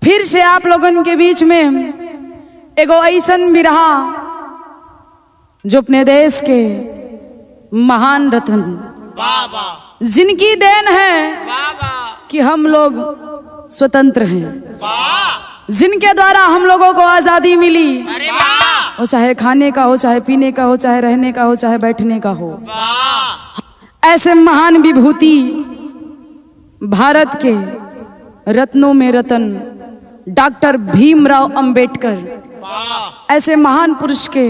फिर से आप लोगन के बीच में एगो ऐसन बिरहा जो अपने देश के महान रत्न जिनकी देन है कि हम लोग स्वतंत्र हैं, जिनके द्वारा हम लोगों को आजादी मिली, वो चाहे खाने का हो, चाहे पीने का हो, चाहे रहने का हो, चाहे बैठने का हो। ऐसे महान विभूति भारत के रत्नों में रतन डॉक्टर भीमराव अंबेडकर, ऐसे महान पुरुष के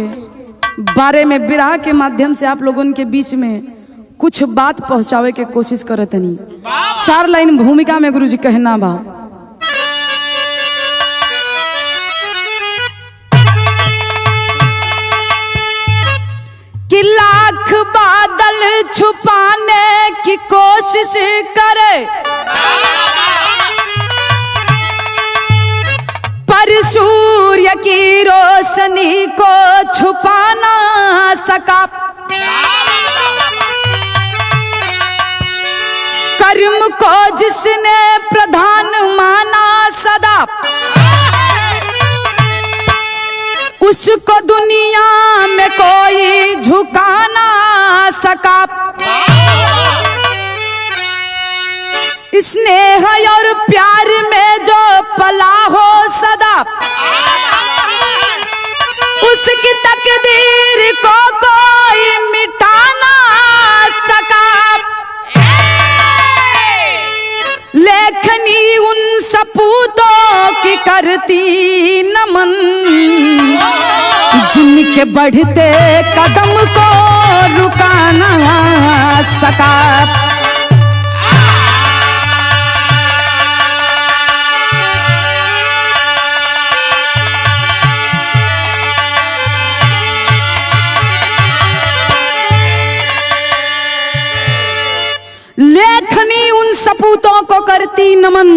बारे में बिरहा के माध्यम से आप लोगों के बीच में कुछ बात पहुंचावे के कोशिश करतनी। 4 लाइन भूमिका में गुरुजी कहना बा। कि लाख बादल छुपाने की कोशिश करे पर सूर्य की रोशनी को छुपा ना सका। कर्म को जिसने प्रधान माना सदा, उसको दुनिया में कोई झुका ना सका। स्नेह और प्यार में जो पला हो सदा, उसकी तकदीर को कोई मिटा ना सका। लेखनी उन सपूतों की करती नमन, जिनके बढ़ते कदम को रुका ना सका। लेखनी उन सपूतों को करती नमन,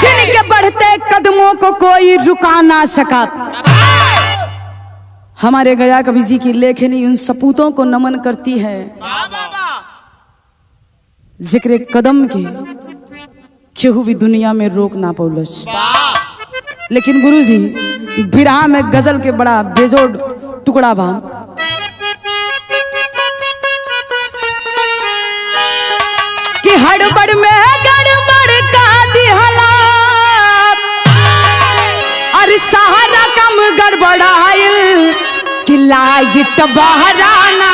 जिनके बढ़ते कदमों को कोई रुका ना सका। हमारे गया कवि जी की लेखनी उन सपूतों को नमन करती है जिक्र कदम के केहू भी दुनिया में रोक ना पौलस। लेकिन गुरुजी बिरहा में गजल के बड़ा बेजोड़ टुकड़ा बा। कि हड़बड़ में गड़बड़ का दिहला और सहारा कम गड़बड़ाइल। कि लाइट बहराना,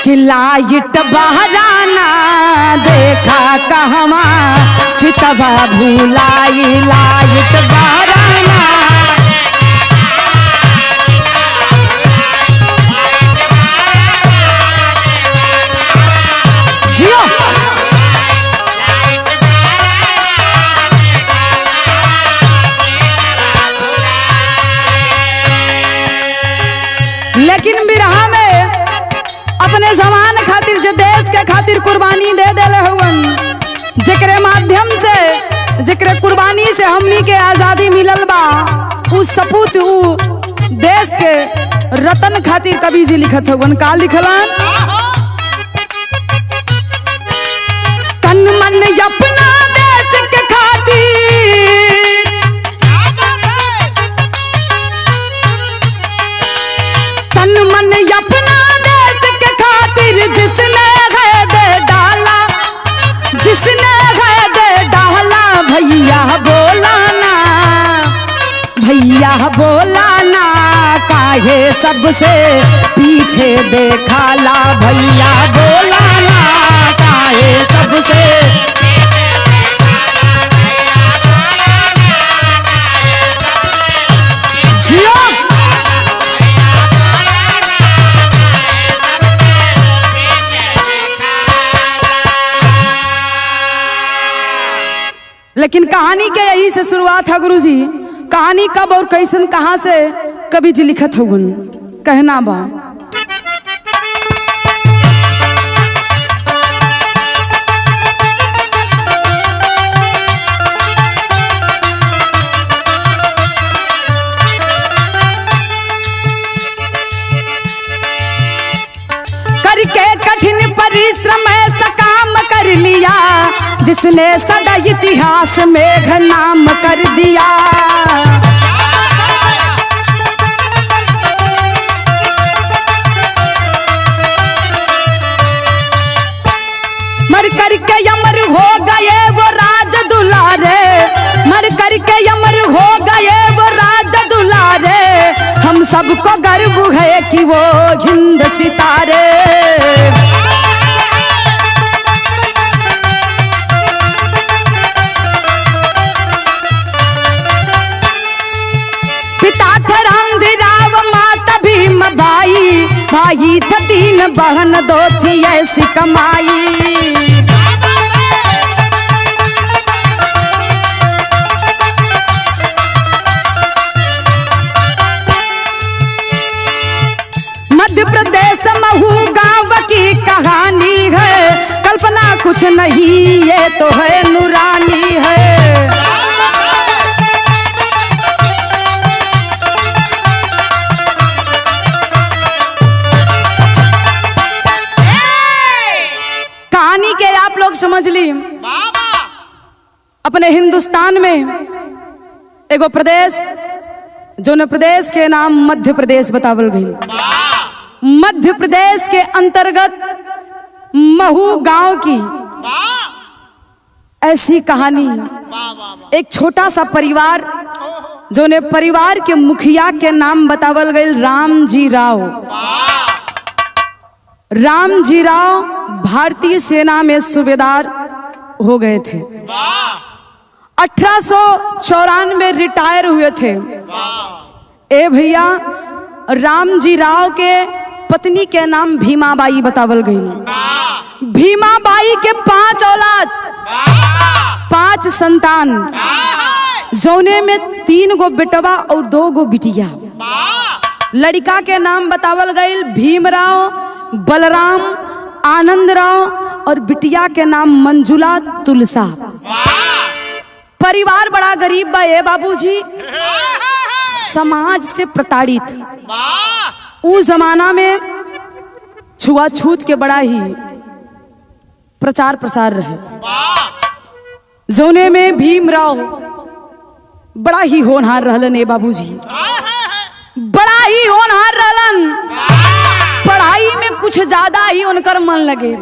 कि लाइट बहराना देखा कहवा चितवा भूलाई। लाइट बहराना जियो। लेकिन बिरहा में अपने जवान खातिर जे देश के खातिर कुर्बानी दे देले हुवन, जेकरे माध्यम से जेकरे कुर्बानी से हमनी के आजादी मिलल बा, उ सपूत उ देश के रतन खातिर कवि जी लिखत हुवन। का लिखलन? तन मन अपना देश के खातिर, तन मन अपना देश के खातिर जिसने है दे डाला, जिसने है दे डाला। भैया बोलाना, भैया बोलाना काहे सबसे पीछे देखाला। भैया बोलाना काहे सबसे जियो। लेकिन कहानी के यही से शुरुआत है गुरुजी। कहानी कब और कैसन कहां से कवि जी लिखत हुवन, कहना बा। करके कठिन परिश्रम ऐसा काम कर लिया जिसने सदा इतिहास में नाम कर दिया। मर करके अमर हो गए वो राज दुलारे, मर करके अमर हो गए वो राज दुलारे, हम सबको गर्व है कि वो हिंद सितारे। पिता थे रामजी राव, माता भीम बाई, भाई थे 3 बहन, 2 थी ऐसी कमाई। मध्य प्रदेश महू गांव की कहानी है, कल्पना कुछ नहीं ये तो है नूरानी है। कहानी के आप लोग समझ ली। अपने हिंदुस्तान में एगो प्रदेश, जो प्रदेश के नाम मध्य प्रदेश बतावल गई। मध्य प्रदेश के अंतर्गत महू गांव की ऐसी कहानी। एक छोटा सा परिवार, जो परिवार के मुखिया के नाम बतावल गई रामजी राव। रामजी राव भारतीय सेना में सूबेदार हो गए थे। 1894 में रिटायर हुए थे। ए भैया, रामजी राव के पत्नी के नाम भीमाबाई बतावल गई। भीमाबाई के 5 औलाद, 5 संतान, जौने में 3 गो बेटवा और 2 गो बिटिया। लड़का के नाम बतावल गई भीमराव, बलराम, आनंदराव, और बिटिया के नाम मंजुला तुलसा। परिवार बड़ा गरीब बा ए बाबूजी, समाज से प्रताड़ित। उस जमाना में छुआछूत के बड़ा ही प्रचार प्रसार रहे। जोने में भीमराव बड़ा ही होनहार रहलन ए बाबूजी, बड़ा ही होनहार रहलन। पढ़ाई में कुछ ज्यादा ही उनकर मन लगे।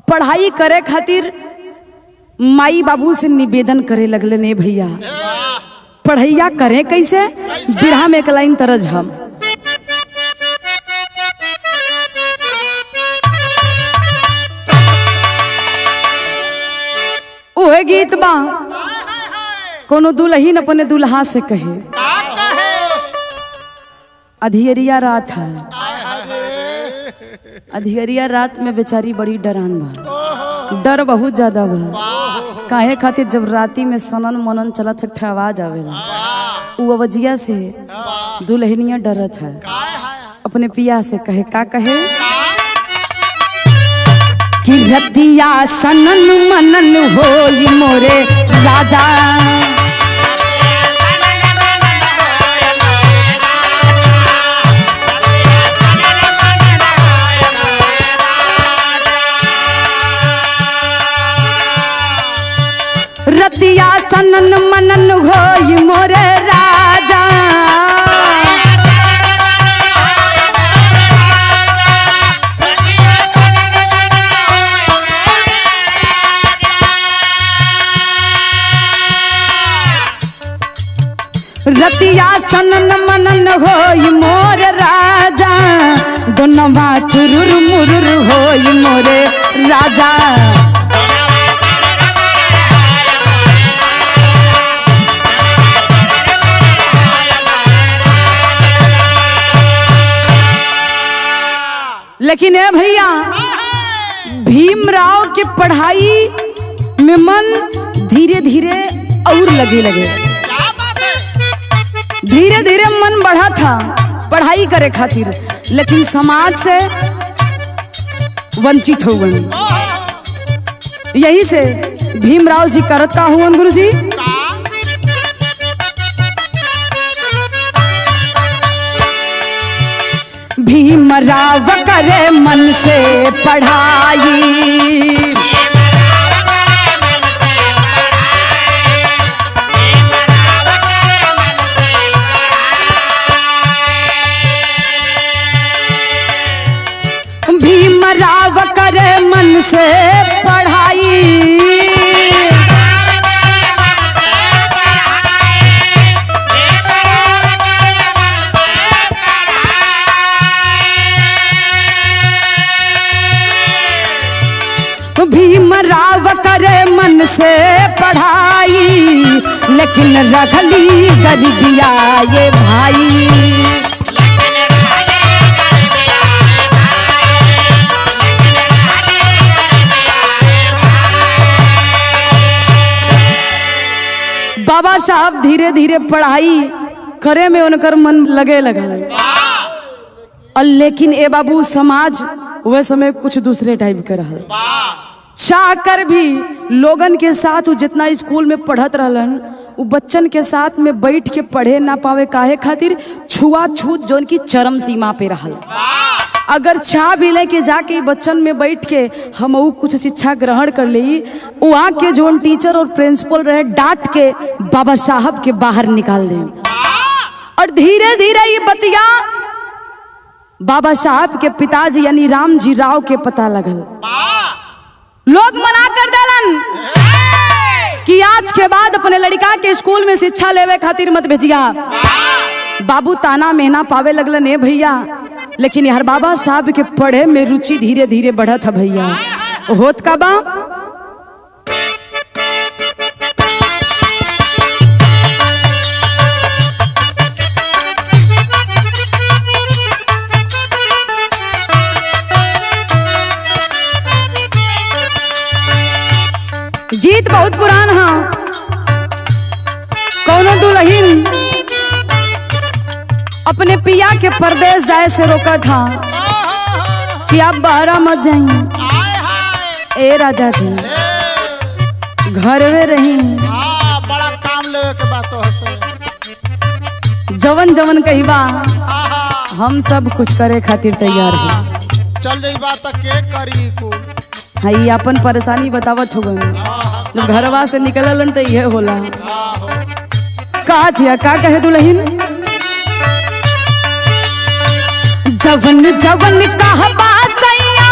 पढ़ाई करे खातिर माई बाबू से निवेदन करे लगले, ने भैया पढ़ैया करें कैसे। बिरहा में एक लाइन तरज हम ओहे गीत बा, कोनो दुल्हन अपने दुल्हा से कहे, अधियरिया रात है। अधियरिया रात में बेचारी बड़ी डरान बा, डर बहुत ज्यादा बा। काहे खातिर जब राती में सनन मनन चलत है, आवाज आवेला, उ अवजिया से दुल्हनिया डरत है। अपने पिया से कहे, का कहे कि रतिया सनन मनन होई मोरे राजा, रतिया सनन मनन होई मोरे राजा, रतिया सनन मनन होई मोर राजा, दोनवा चुरुर मुरुर होई मोरे राजा। लेकिन ए भैया, भीमराव की पढ़ाई में मन धीरे धीरे और लगे। धीरे धीरे मन बढ़ा था पढ़ाई करे खातिर, लेकिन समाज से वंचित हो गए। यही से भीमराव जी करत का हुआ गुरु जी, भीमराव करे मन से पढ़ाई, मन से पढ़ाई। भीमराव करे मन से पढ़ाई, लेकिन रखली गरीबिया ये भाई। बाबा साहब धीरे धीरे पढ़ाई करे में उनकर मन लगे लगल, और लेकिन ए बाबू समाज वह समय कुछ दूसरे टाइप के रहल। चाह कर भी लोगन के साथ जितना स्कूल में पढ़त रहलन वो बच्चन के साथ में बैठ के पढ़े ना पावे, काहे खातिर छुआछूत जो उनकी चरम सीमा पे रहल। अगर चाह भी ले के जाके बच्चन में बैठ के हम कुछ शिक्षा ग्रहण कर ली, वहाँ के जो टीचर और प्रिंसिपल रहे डांट के बाबा साहब के बाहर निकाल दे। और धीरे धीरे ये बतिया बाबा साहब के पिताजी यानी रामजी राव के पता लगल। लोग मना कर देलन कि आज के बाद अपने लड़का के स्कूल में शिक्षा लेवे खातिर मत भेजिया। बाबू ताना मेहना पावे लगलन है भैया, लेकिन यार बाबा साहब के पढ़े में रुचि धीरे धीरे बढ़त है भैया। होत का बा गीत बहुत पुरान है। कौनो दुल्हन अपने पिया के परदेश जाए से रोका था कि आप बाहर मत जाइए, ए राजा जी घर में रही। बड़ा काम लेवे के बात है। जवन जवन कही बा हम सब कुछ करे खातिर तैयार है। चल रही बात के करी को हाई अपन परेशानी बतावत हो गए। घरवा से निकललन तो यह होला। कहा थिया का कहे दुल्हन जवन जवन कहबा सैया,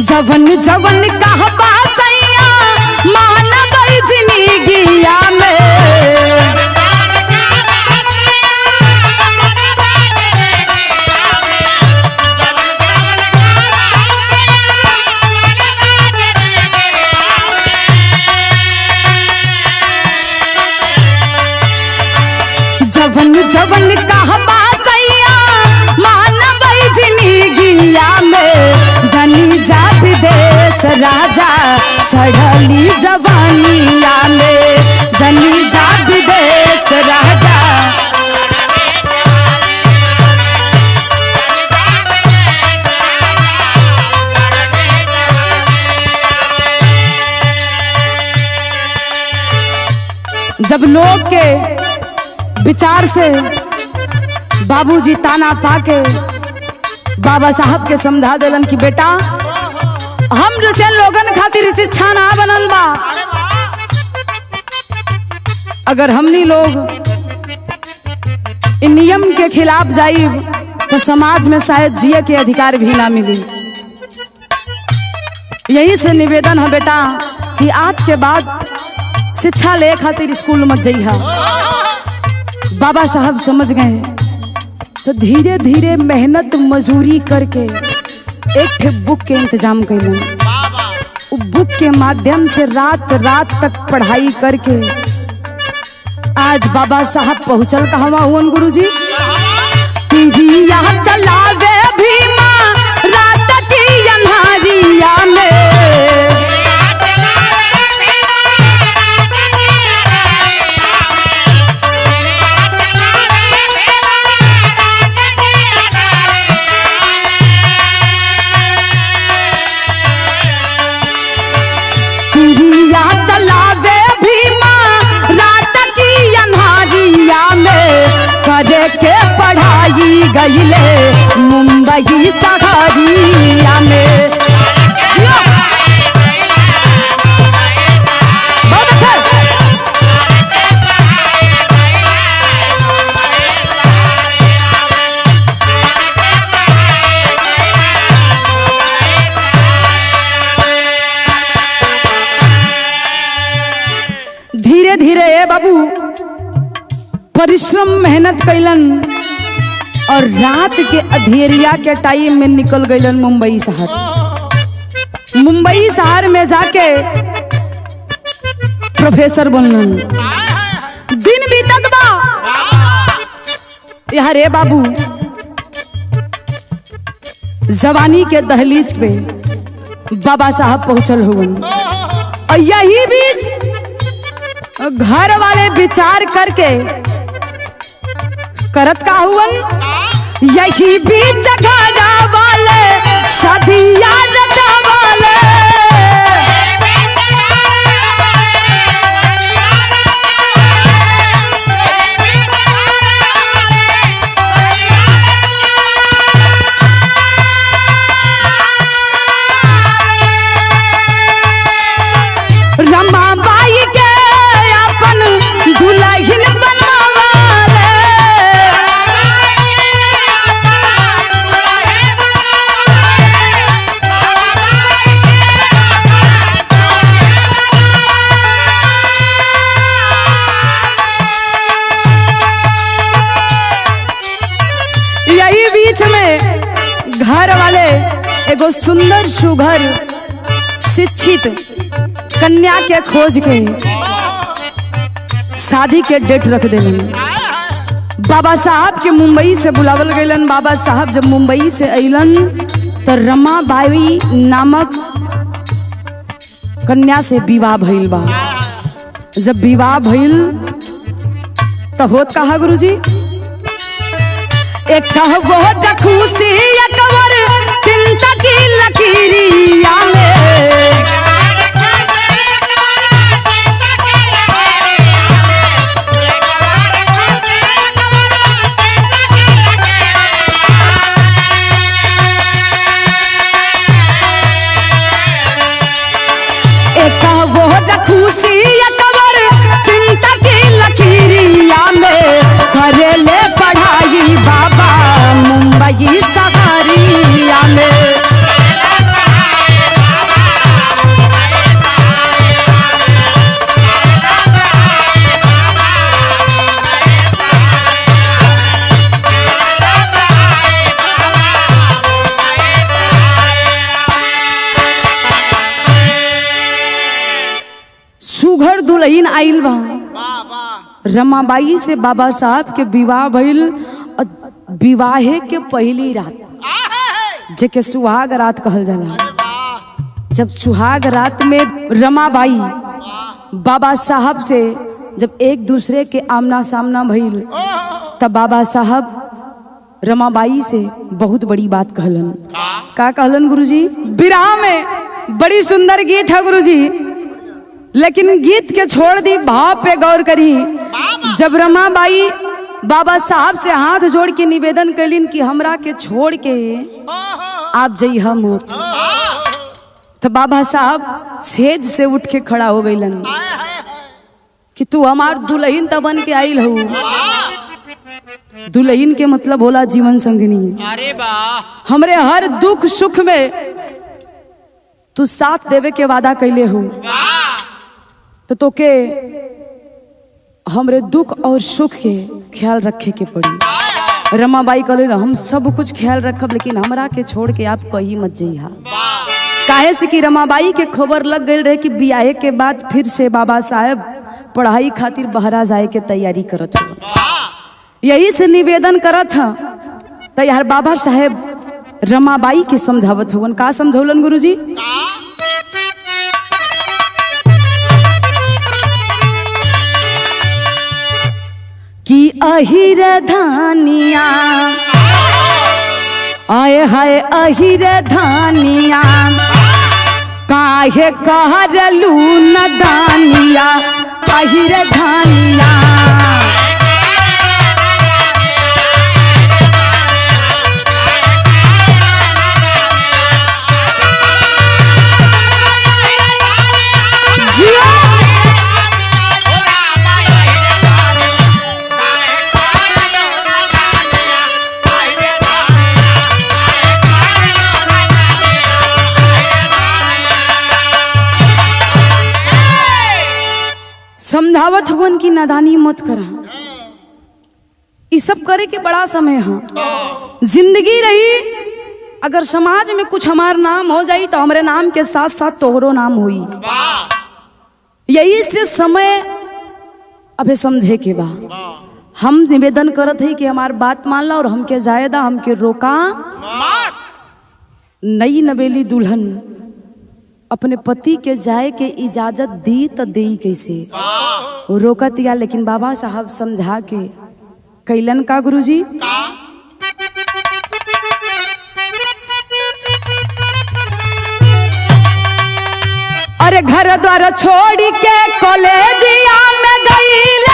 जवन जवन कहबा सैया मानव जिंदगिया में। जवन जवन कहबा सैया मानव जिंदगिया में। जनी जा विदेश राजा चढ़ली जवानिया में। जनी जा विदेश राजा जब लोग के विचार से बाबूजी ताना पाके बाबा साहब के समझा देलन कि बेटा हम जैसे लोगन खातिर शिक्षा ना बनल बा। अगर हमनी लोग इन नियम के खिलाफ जाइब तो समाज में शायद जिए के अधिकार भी ना मिली। यही से निवेदन है बेटा कि आज के बाद शिक्षा ले खातिर स्कूल मत जइहा। बाबा साहब समझ गए तो धीरे धीरे मेहनत मजूरी करके एक ठे बुक के इंतजाम कैलन। वो बुक के माध्यम से रात रात तक पढ़ाई करके आज बाबा साहब पहुंचल कहवा हुवन गुरुजी। तीजिया चलावे भीमा रात की अन्हारिया में। चलावे भीमा रात की अन्हारिया में। करे के पढ़ाई गईले मुंबई शहरिया में। बहुत अच्छा। धीरे ए बाबू परिश्रम मेहनत कैलन और रात के अंधेरिया के टाइम में निकल गईलन मुंबई शहर। मुंबई शहर में जाके प्रोफेसर बनलन। दिन बीतत बा यहाँ रे बाबू जवानी के दहलीज पे बाबा साहब पहुंचल हुवन और यही बीच घर वाले विचार करके करत का हुवन, यही बीच घर वाले सदिया रचावाले रमाबाई के अपन दुल्हन बनवाले। यही बीच में घर वाले एगो सुंदर सुघर शिक्षित कन्या के खोज के शादी के डेट रख देलन। बाबा साहब के मुंबई से बुलावल गईलन। बाबा साहब जब मुंबई से अइलन तो रमाबाई नामक कन्या से विवाह भइल बा। जब विवाह भइल तो होत कहा गुरुजी, एक कहबो खुशी एकबर चिंता की लकीरिया में खुशी अकबर चिंता की लकीरिया में करेले पढ़ाई बाबा मुंबई शहरिया में। सुघर दुल्हन आइल बा। रमाबाई से बाबा साहब के विवाह भइल। विवाहे के पहली रात जेके सुहाग रात कहल जाला। जब सुहाग रात में रमाबाई बाबा साहब से जब एक दूसरे के आमना सामना भइल तब बाबा साहब रमाबाई से बहुत बड़ी बात कहलन। का कहलन गुरुजी? विराह में बड़ी सुंदर गीत है गुरुजी, लेकिन गीत के छोड़ दी, भाव पे गौर करी। जब रमाबाई बाबा साहब से हाथ जोड़ के निवेदन कलिन कि हमरा के छोड़ के आप जइहा मोर, तो बाबा साहब सेज से उठ के खड़ा हो गईलन कि तू हमार दुल्हन त बन के आइल हो। दुल्हन के मतलब होला जीवन संगिनी। अरे वाह, हमरे हर दुख सुख में तू साथ देवे के वादा कैले हो, तो तोके हमरे दुख और सुख के ख्याल रखे के पड़ी। रमाबाई कहले हम सब कुछ ख्याल रखब, लेकिन हमरा के छोड़ के आप कहीं मत जइहा। काहे से कि रमाबाई के खबर लग गई रहे कि बियाहे के बाद फिर से बाबा साहब पढ़ाई खातिर बहरा जाए के तैयारी करत हो। यही से निवेदन करत ह तैयार बाबा साहब रमाबाई के समझावत होवन। का समझौलन गुरुजी? कि अहिर धानिया आए हाय अहिर धानिया काहे कहरलू न दानिया अहिर धानिया। समझावत हुवन की नादानी मत करा, ये सब करे के बड़ा समय है। जिंदगी रही, अगर समाज में कुछ हमार नाम हो जाई तो हमारे नाम के साथ साथ तोहरो नाम हुई। यही से समय अबे समझे के बा। हम निवेदन करत है कि हमार बात मान ला और हमके जायदा हमके रोका। नई नवेली दुल्हन अपने पति के जाए के इजाजत दी तो दी कैसे, वो रोकत या, लेकिन बाबा साहब समझा के कैलन का गुरुजी। अरे घर द्वार छोड़ के कॉलेजिया में गईले,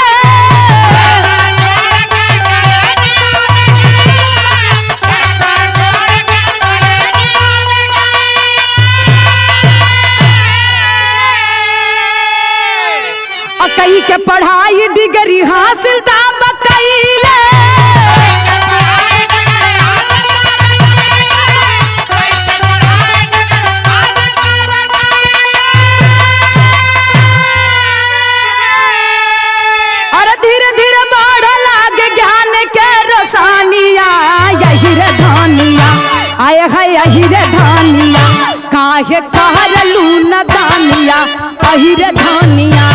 कई के पढ़ाई डिग्री हासिल था बकैले। अरे धीरे धीरे बढ़ लागे ज्ञान के रोशनिया, यही रे धानिया आए है, यही रे धानिया काहे कहलू न दानिया, यही रे धानिया।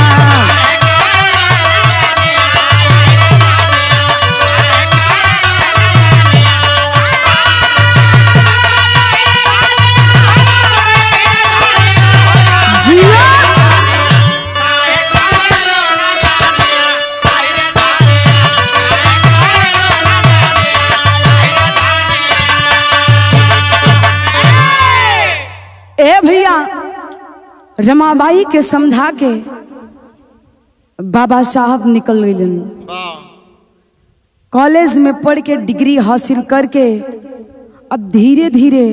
ए भैया, रमाबाई के समझा के बाबा साहब निकल गए। कॉलेज में पढ़ के डिग्री हासिल करके अब धीरे धीरे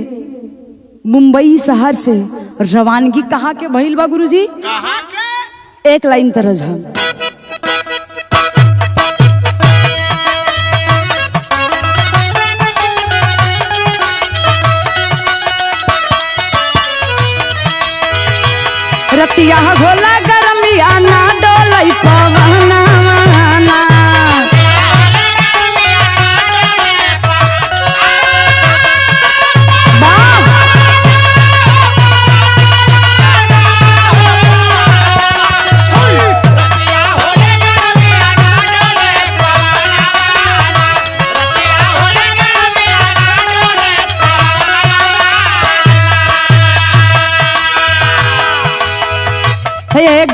मुंबई शहर से रवानगी कहाँ के भइल बा गुरुजी। कहाँ के? एक लाइन तरज हम रतिया होला गरमिया ना डोलै पवना ना,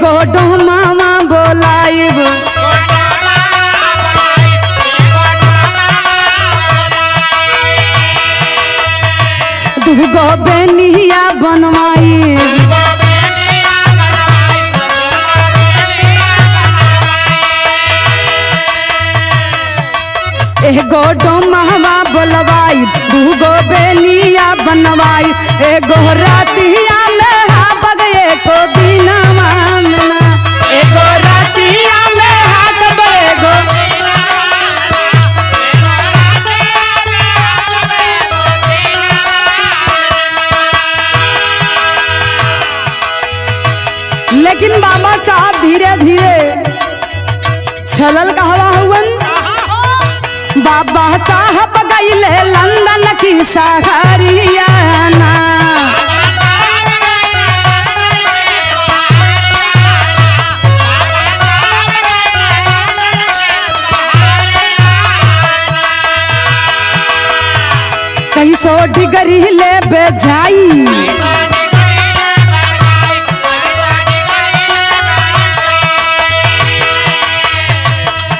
गोडो मामा बोलाइब, दूगो बेनिया बनवाई, एगो डोमावा बोलवाई, दूगो बेनिया बनवाई, एगो रातिया में हाबग एको दिनवा में, एगो रातिया में हाकब एगो, लेकिन बाबा साहब धीरे धीरे छलल कहवा हुवन। बाबा साहब गईले लंदन की सहरियाना, कैसो डिग्री ले बेजाई,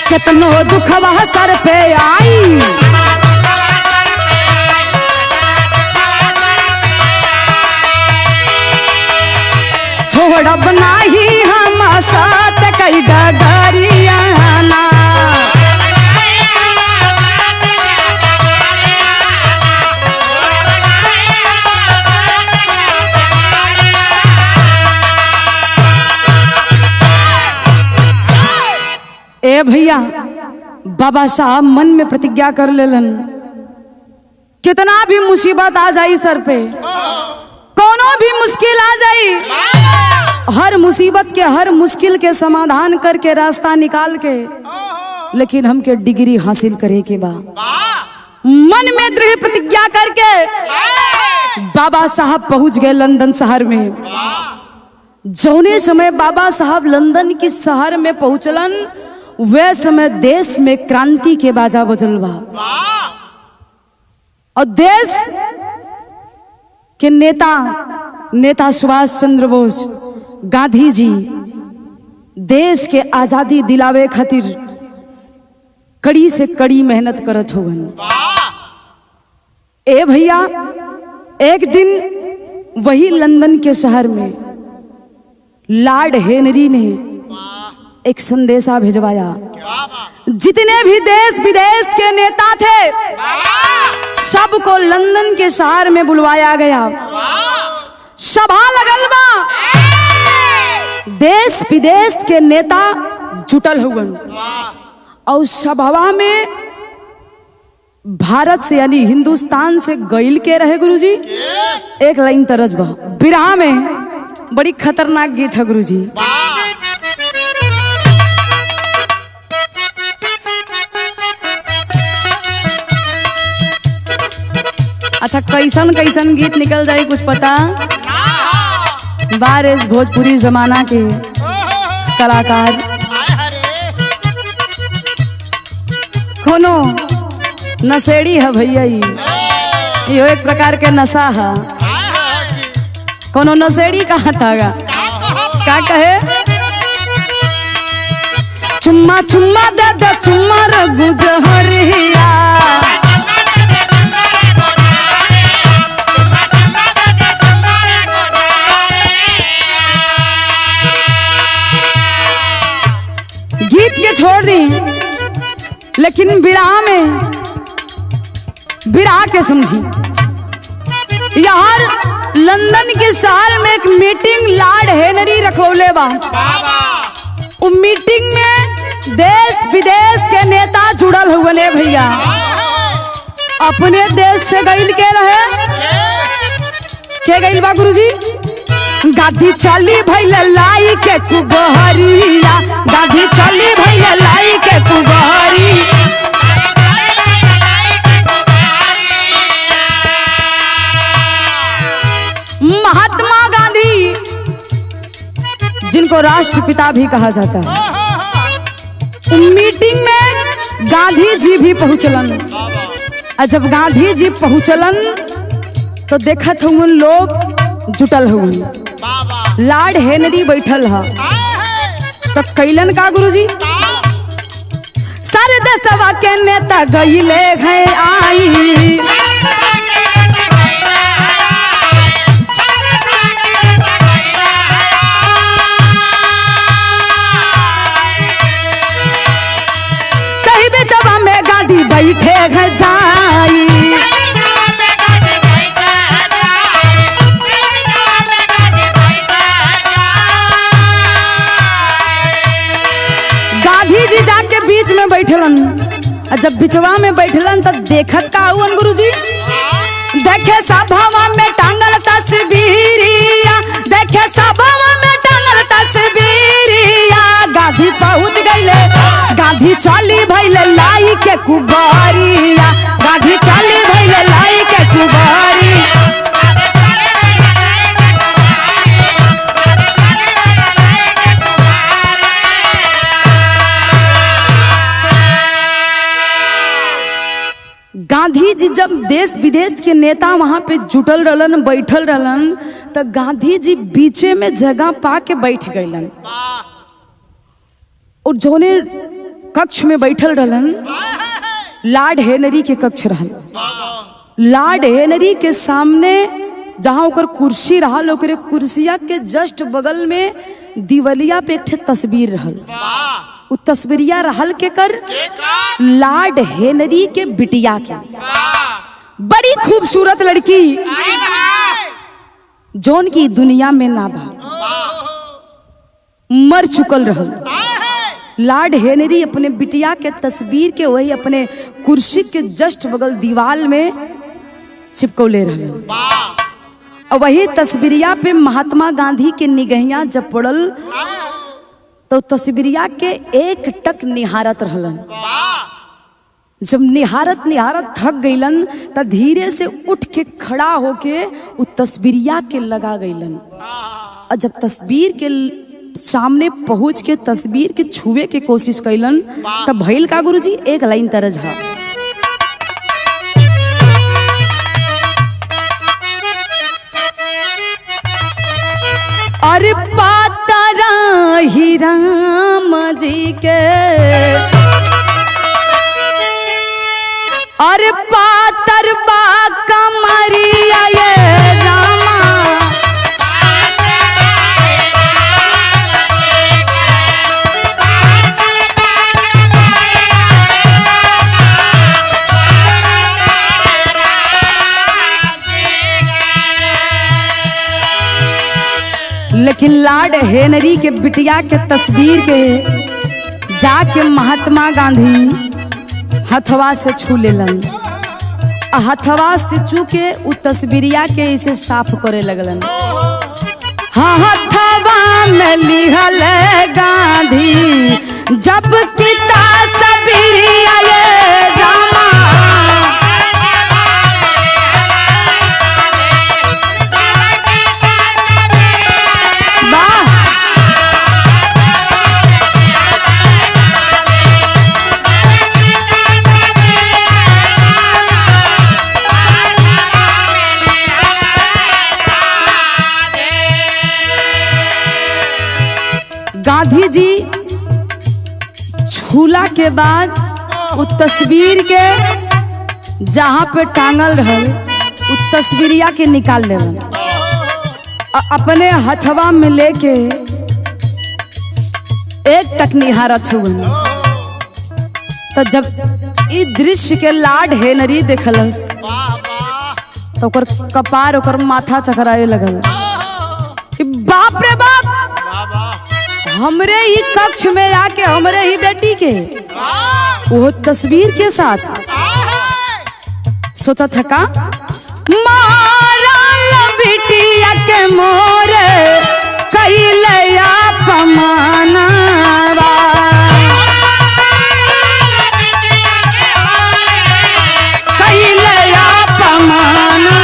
कितनो दुखवा सर पे आई, छोड़ब नाही हम साथ कई डगरियाना, ए भैया बाबा साहब मन में प्रतिज्ञा कर लेलन, कितना भी मुसीबत आ जाई सर पे, कोनो भी मुश्किल आ जाई, हर मुसीबत के हर मुश्किल के समाधान करके रास्ता निकाल के, लेकिन हमके डिग्री हासिल करे के बा। मन में दृढ़ प्रतिज्ञा करके बाबा साहब पहुंच गए लंदन शहर में। जौने समय बाबा साहब लंदन की शहर में पहुंचलन, वह समय देश में क्रांति के बाजा बजल बा। और देश के नेता सुभाष चंद्र बोस, गांधी जी देश के आजादी दिलावे खातिर कड़ी से कड़ी मेहनत करत होगन। ए भैया, एक दिन वही लंदन के शहर में लॉर्ड हेनरी ने एक संदेशा भिजवाया। जितने भी देश विदेश के नेता थे, सबको लंदन के शहर में बुलवाया गया। सभा लगल बा, देश विदेश के नेता जुटल हुवन। और सभा में भारत से यानी हिंदुस्तान से गइल के रहे गुरुजी। एक लाइन तरज बा, बिरहा में बड़ी खतरनाक गीत है गुरुजी। अच्छा, कैसन कैसन गीत निकल जाए कुछ पता? बारिश भोजपुरी जमाना के कलाकार कोनो नशेड़ी है भैया, यो एक प्रकार के नशा है। कोनो नशेड़ी कहा था का कहे? चुम्मा चुम्मा दे दे चुम्मा रघु जहरिया, गीत के छोड़ दी, लेकिन विराह में विराह के समझी। यार लंदन के शहर में एक मीटिंग लॉर्ड हेनरी रखौले बा। उस मीटिंग में देश विदेश के नेता जुड़ल हुए भैया। अपने देश से गइल के रहे के गइल बा गुरुजी? गाधी चली भइल लाई के कुबहरिया, गाधी चली भइल लाई के कुबहरी। महात्मा गांधी, जिनको राष्ट्रपिता भी कहा जाता है, मीटिंग में गांधी जी भी पहुंचलन। और जब गांधी जी पहुंचलन तो देखत हुन लोग जुटल हुन, लॉर्ड हेनरी बैठल है। तो कैलन का गुरुजी? सारे देशवा के नेता गइले हैं आई, बैठे हैं जाई। गांधी जी जाके बीच में बैठलन। जब बिचवा में बैठलन तब देखत का हुआ गुरुजी? देखे सभावा में टांगल तस्वीरिया, देखे सभावा में टांगल तस्वीरिया। गांधी पहुंच गइले, गांधी चली भइले लाई के कुबहरिया, गांधी चली भइले लाई के कुबहरी। गांधी जी जब देश विदेश के नेता वहां पे जुटल रहलन, बैठल रहलन, तो गांधी जी बीचे में जगह पा के बैठ गइलन। और जोने कक्ष में बैठल रहलन, लॉर्ड हेनरी के कक्ष रहल। लॉर्ड हेनरी के सामने जहां ओकर कुर्सी रहल, ओकरे कुर्सिया के जस्ट बगल में दिवलिया पे एक तस्वीर रहल। उ तस्वीरिया रहल के कर लॉर्ड हेनरी के बिटिया के, बड़ी खूबसूरत लड़की, जोन की दुनिया में ना बा, मर चुकल रहल। लॉर्ड हेनरी अपने बिटिया के तस्वीर के वही अपने कुर्सी के जस्ट बगल दीवाल में चिपकौले रहल। और वही तस्वीरिया पे महात्मा गांधी के निगहियां जब पड़ल तो तस्वीरिया के एक टक निहारत रहलन। जब निहारत निहारत थक गईलन त धीरे से उठ के खड़ा होके उ तस्वीरिया के लगा गईलन। और जब तस्वीर के सामने पहुंच के तस्वीर के छुए के कोशिश कैलन तब भइल का गुरुजी, एक लाइन तरज है। अरे पातरा ही राम जी के, अरे पातर बा कमरिया ये रामा, लेकिन लॉर्ड हेनरी के बिटिया के तस्वीर के जाके महात्मा गांधी हथवा से छू लेलन। हथवा से छू के उ तस्वीरिया के इसे साफ करे लगलन। हथवा में लिहल गांधी जब पिता सबरिया ये रामा, गांधी जी छूला के बाद उस तस्वीर के जहां पे टांगल रहल उस तस्वीरिया के निकाल लेवल, अपने हथवा में लेके एक टक निहारत हुए। तो जब ई दृश्य के लॉर्ड हेनरी देखलस तो ओकर कपार ओकर माथा चकराए लगल कि बाप रे बाप, हमरे ही कक्ष में आके हमरे ही बेटी के वो तस्वीर के साथ सोचा था का मारा बिटिया के मोरे कैले अपमाना, कैले अपमाना,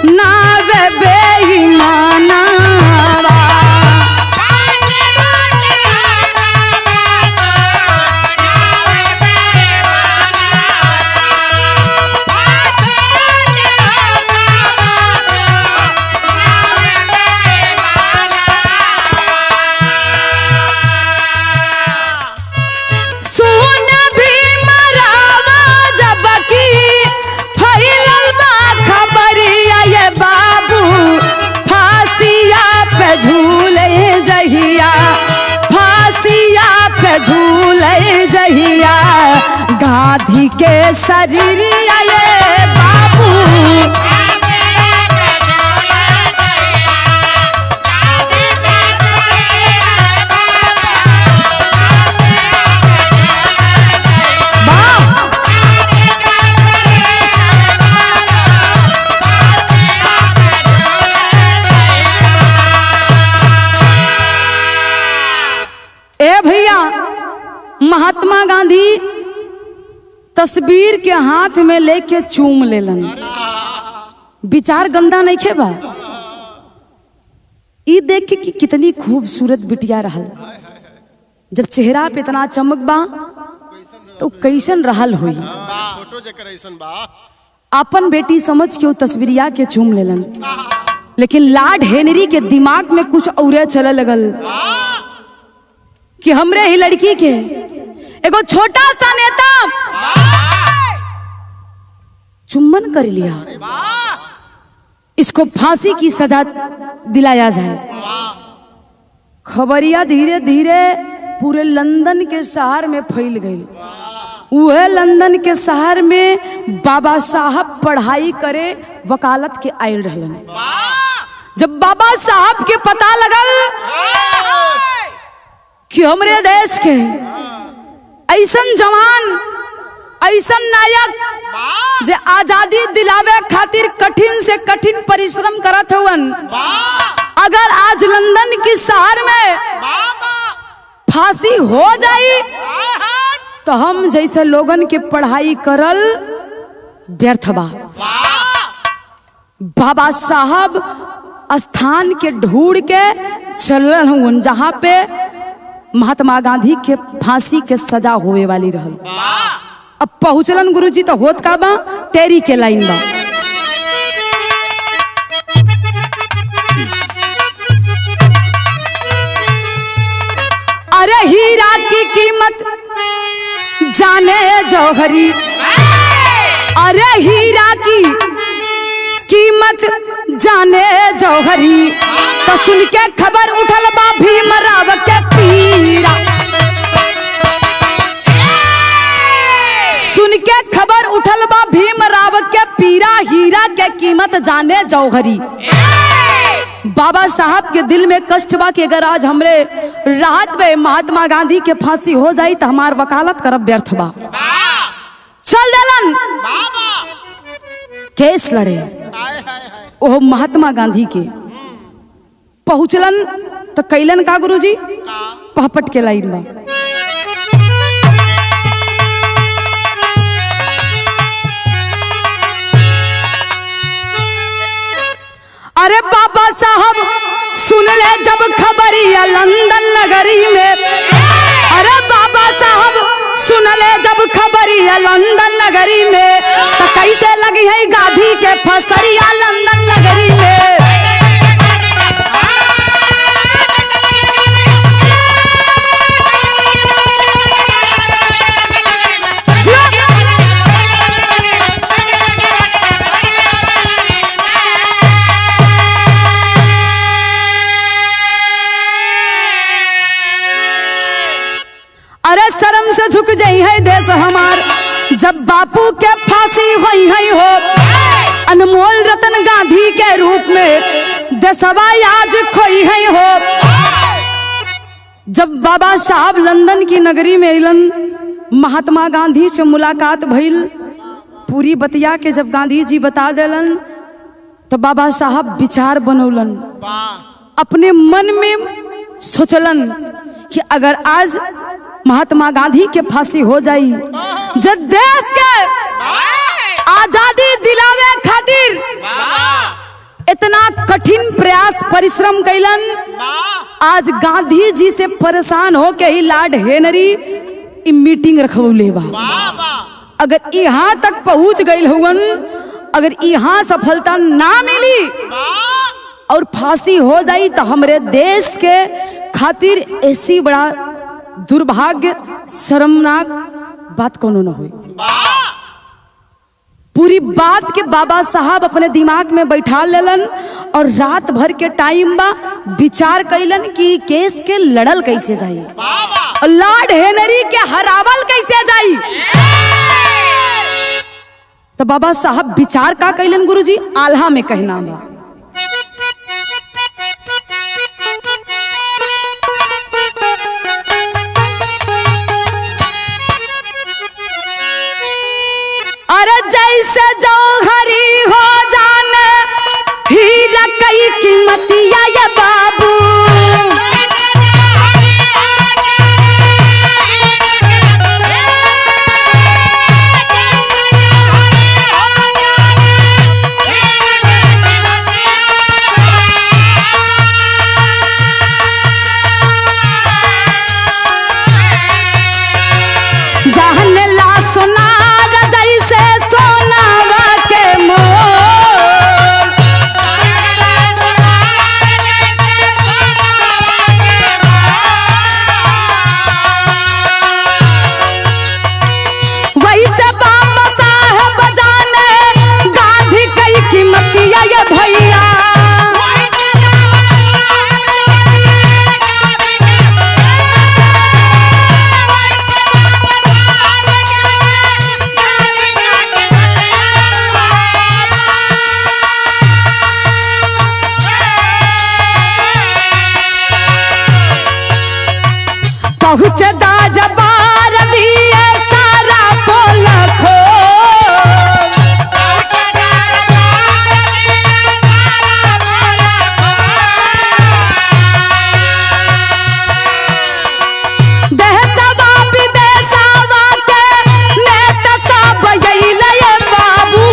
नावे बेईमाना, सुन भी मरावा जबकि फैलल बा खबरिया ये बाबू, फांसिया पे झूले जहिया, फांसिया पे झूले जहिया, गांधी के शरीरिया ये बाबू, ए भैया महात्मा गांधी तस्वीर के हाथ में लेके चूम लेलन। विचार गंदा नहीं खेबा, ई देख के कि कितनी खूबसूरत बिटिया रहल। जब चेहरा पे इतना चमक बा तो कैसन रहल हुई। फोटो जेकर ऐसन बा, अपन बेटी समझ के वो तस्वीरिया के चूम लेलन। लेकिन लॉर्ड हेनरी के दिमाग में कुछ और चले लगल कि हमरे ही लड़की के एगो छोटा सा नेता चुम्बन कर लिया, इसको फांसी की सजा दिलाया जाए। खबरिया धीरे धीरे पूरे लंदन के शहर में फैल गई। वह लंदन के शहर में बाबा साहब पढ़ाई करे वकालत के आयल रहलन। जब बाबा साहब के पता लगल कि हमरे देश के ऐसन जवान ऐसन नायक जे आजादी दिलावे खातिर कठिन से कठिन परिश्रम करत हुवन, अगर आज लंदन की शहर में फांसी हो जाई तो हम जैसे लोगन के पढ़ाई करल व्यर्थ बा। बाबा साहब स्थान के ढूंढ के चलन हुन जहां पे महात्मा गांधी के फांसी के सजा होवे वाली रहल। अब पहुंचलन गुरुजी तो होत का बा टेरी के लाइन बा। अरे हीरा की कीमत जाने जौहरी, अरे हीरा की कीमत जाने जौहरी, तो सुन के खबर उठल बा भीमराव के पीरा, सुन के खबर उठल बा भीमराव के पीरा, हीरा के कीमत जाने जौहरी। बाबा साहब के दिल में कष्ट बा कि अगर आज हमरे राहत में महात्मा गांधी के फांसी हो जाई तो हमार वकालत करब व्यर्थ बा। चल देलन केस लड़े ओह महात्मा गांधी के। पहुंचलन तो कैलन का गुरुजी पहपट के लाइन बा। अरे बाबा साहब सुन ले जब खबरिया लंदन नगरी में, अरे बाबा साहब सुन ले जब खबरिया लंदन नगरी में, तो कैसे लगी है गांधी के फसरिया लंदन नगरी में। अरे शर्म से झुक जाई है देश हमार जब बापू के फांसी हुई है हो, अनमोल रतन गांधी के रूप में देशवा आज खोई है हो। जब बाबा साहब लंदन की नगरी में अलन, महात्मा गांधी से मुलाकात भइल, पूरी बतिया के जब गांधी जी बता देलन तो बाबा साहब विचार बनौलन, अपने मन में सोचलन कि अगर आज महात्मा गांधी के फांसी हो जाई, जब देश के आजादी दिलावे खातिर इतना कठिन प्रयास परिश्रम कैलन, आज गांधी जी से परेशान हो के ही लॉर्ड हेनरी मीटिंग रखवले बा। अगर यहाँ तक पहुंच गई हुवन, अगर यहाँ सफलता ना मिली और फांसी हो जाई तो हमरे देश के खातिर ऐसी बड़ा दुर्भाग्य शर्मनाक बात कोनो न हुई। पूरी बात के बाबा साहब अपने दिमाग में बैठा लेलन और रात भर के टाइम बा विचार कैलन कि केस के लड़ल कैसे जाई, लॉर्ड हेनरी के हरावल कैसे जाई। तो बाबा साहब विचार का कैलन गुरुजी आल्हा में कहना बा। अरे जैसे जौहरी हो जाने हीरा कई कीमतिया ये बाबू, पहुँचदार बार दिए सारा पोल खो देशवा विदेशवा के नेता सब अइले बाबू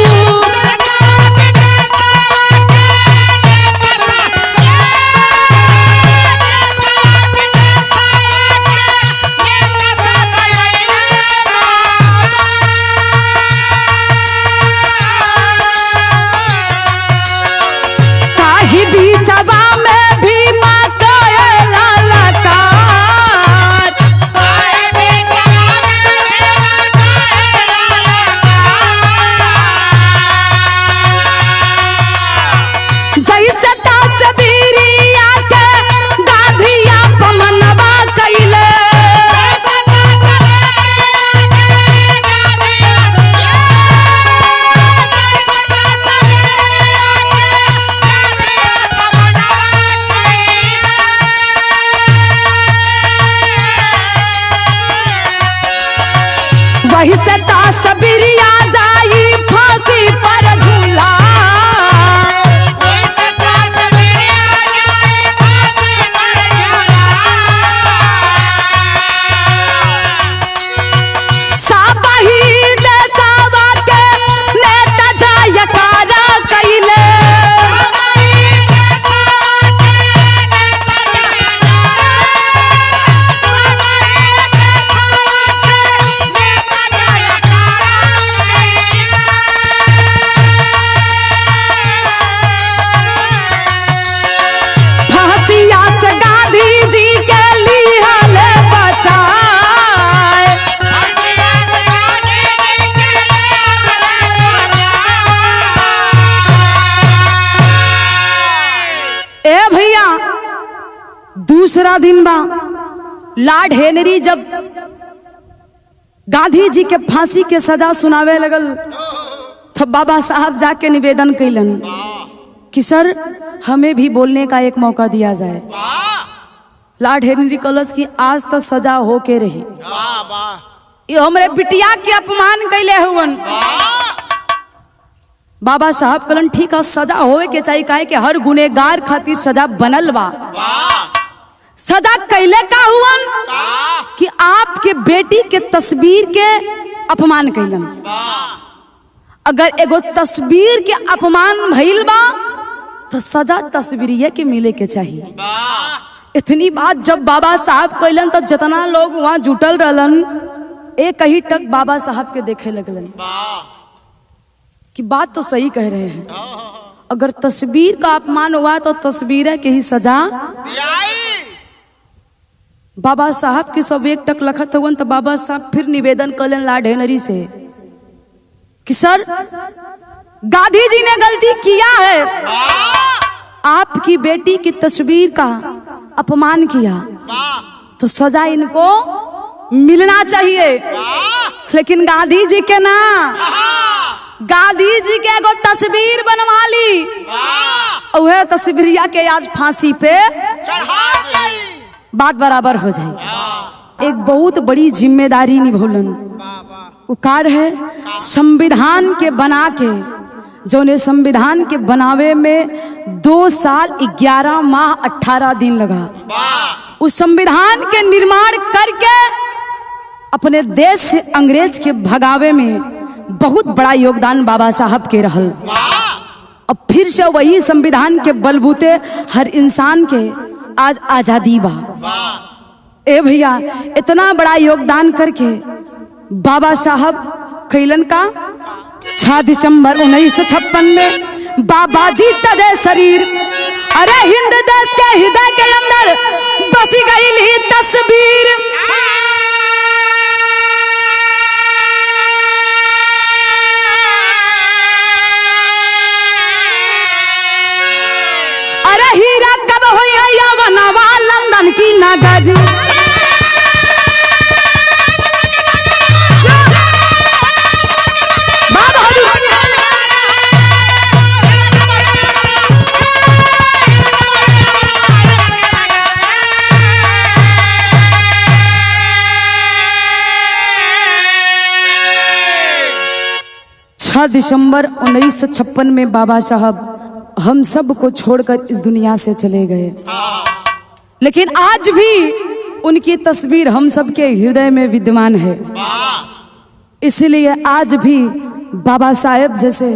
काही बीचवा में भीमा कएला लकार जैसे तस्वीरिया के गाधिया पमनवा कइले वही से तस्वीरिया जाई फांसी पर झूला साबही देशवा के नेता जयकारा कइले फांसिया से गांधी जी के लिहल बचाए ए भैया दूसरा दिन बा लॉर्ड हेनरी जब गांधी जी के फांसी के सजा सुनावे लगल तो बाबा साहब जाके निवेदन कैलन कि सर हमें भी बोलने का एक मौका दिया जाए। लॉर्ड हेनरी कलस की आज तो सजा हो के रही वाह वाह ये हमरे बिटिया के अपमान कैले हुवन बाबा साहब कलन ठीक है सजा होवे के चाहिए काहे कि हर गुनेगार खातिर सजा बनल बा वाह सजा कैले का हुवन कि आपके बेटी के तस्वीर के अपमान कैलन अगर एगो तस्वीर के अपमान भइल बा तो सजा तस्वीरिये के मिले के चाहिए। इतनी बात जब बाबा साहब कैलन तो जितना लोग वहां जुटल रहलन एक ही टक बाबा साहब के देखे लगलन कि बात तो सही कह रहे हैं अगर तस्वीर का अपमान हुआ तो तस्वीर के ही सजा बाबा साहब के सब एक टक लखत हुआ तो बाबा साहब फिर निवेदन कलन लॉर्ड हेनरी से कि सर गांधी जी ने गलती किया है आपकी बेटी की तस्वीर का अपमान किया तो सजा इनको मिलना चाहिए लेकिन गांधी जी के ना गांधी जी के एगो तस्वीर बनवा ली वह तस्वीरिया के आज फांसी पे बात बराबर हो जाए। एक बहुत बड़ी जिम्मेदारी निभौलन उकार है संविधान के बना के जो ने संविधान के बनावे में 2 साल 11 माह 18 दिन लगा उस संविधान के निर्माण करके अपने देश से अंग्रेज के भगावे में बहुत बड़ा योगदान बाबा साहब के रहल। अब फिर से वही संविधान के बलबूते हर इंसान के आज आजादी बा। ए भैया इतना बड़ा योगदान करके बाबा साहब कैलन का 6 दिसंबर 1956 में बाबा जी तजे शरीर अरे हिंद देश के हृदय के अंदर बस गई ही तस्वीर। अरे हीरा कब हुई यवनवा लंदन की नगर 6 दिसंबर 1956 में बाबा साहब हम सब को छोड़कर इस दुनिया से चले गए, लेकिन आज भी उनकी तस्वीर हम सब के हृदय में विद्यमान है। इसलिए आज भी बाबा साहेब जैसे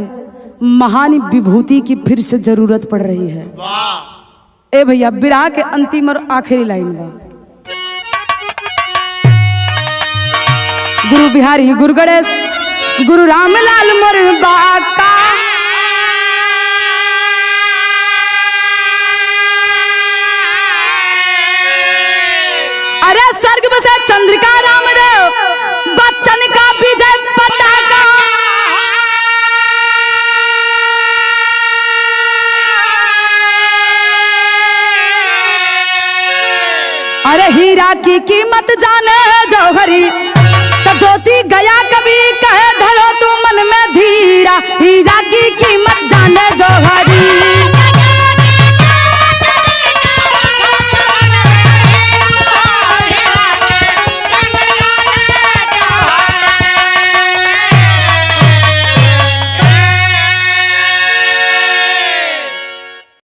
महान विभूति की फिर से जरूरत पड़ रही है। ए भैया, विराह के अंतिम और आखिरी लाइन बा। गुरु बिहारी, गुरु गणेश, गुरु रामलाल मोर बाका, अरे स्वर्ग बसे चंद्रिका रामदेव बच्चन का विजय पताका। अरे हीरा की कीमत जाने जौहरी, तो ज्योति गया कभी कहे धरो तू मन में धीरा। हीरा की कीमत जाने जो